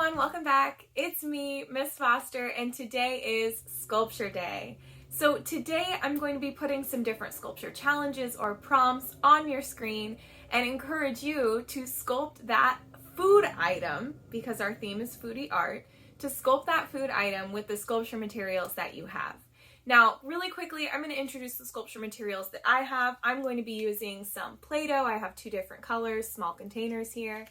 everyone, welcome back. It's me, Miss Foster, and today is Sculpture Day. So today I'm going to be putting some different sculpture challenges or prompts on your screen and encourage you to sculpt that food item, because our theme is foodie art, to sculpt that food item with the sculpture materials that you have. Now, really quickly, I'm going to introduce the sculpture materials that I have. I'm going to be using some Play-Doh. I have two different colors, small containers here.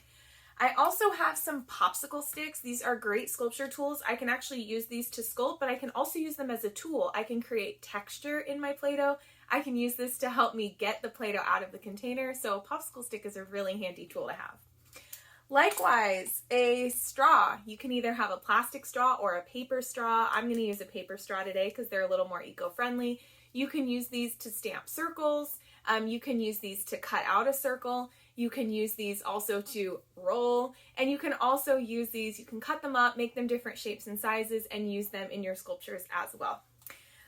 I also have some Popsicle sticks. These are great sculpture tools. I can actually use these to sculpt, but I can also use them as a tool. I can create texture in my Play-Doh. I can use this to help me get the Play-Doh out of the container, so a Popsicle stick is a really handy tool to have. Likewise, a straw. You can either have a plastic straw or a paper straw. I'm going to use a paper straw today because they're a little more eco-friendly. You can use these to stamp circles. You can use these to cut out a circle. You can use these also to roll, and you can also use these, you can cut them up, make them different shapes and sizes, and use them in your sculptures as well.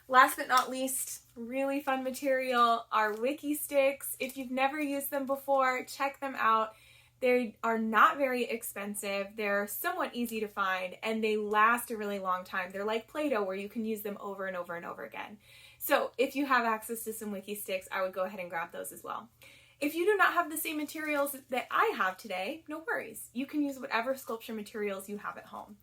Last but not least, really fun material are Wikki Stix. If you've never used them before, check them out. They are not very expensive, they're somewhat easy to find, and they last a really long time. They're like Play-Doh where you can use them over and over and over again. So if you have access to some Wikki Stix, I would go ahead and grab those as well. If you do not have the same materials that I have today, no worries. You can use whatever sculpture materials you have at home.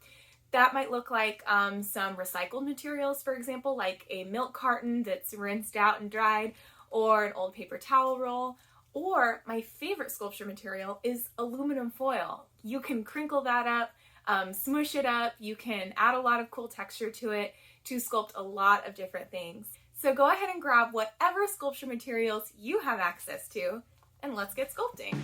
That might look like some recycled materials, for example, like a milk carton that's rinsed out and dried, or an old paper towel roll, or my favorite sculpture material is aluminum foil. You can crinkle that up, smush it up, you can add a lot of cool texture to it to sculpt a lot of different things. So go ahead and grab whatever sculpture materials you have access to, and let's get sculpting.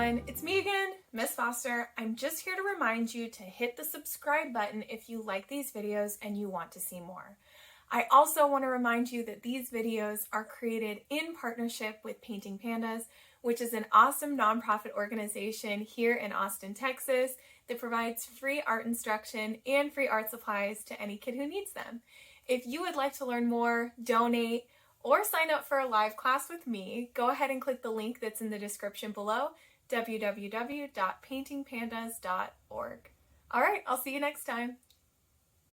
everyone, it's me again, Miss Foster. I'm just here to remind you to hit the subscribe button if you like these videos and you want to see more. I also want to remind you that these videos are created in partnership with Painting Pandas, which is an awesome nonprofit organization here in Austin, Texas that provides free art instruction and free art supplies to any kid who needs them. If you would like to learn more, donate, or sign up for a live class with me, go ahead and click the link that's in the description below, www.paintingpandas.org. All right, I'll see you next time.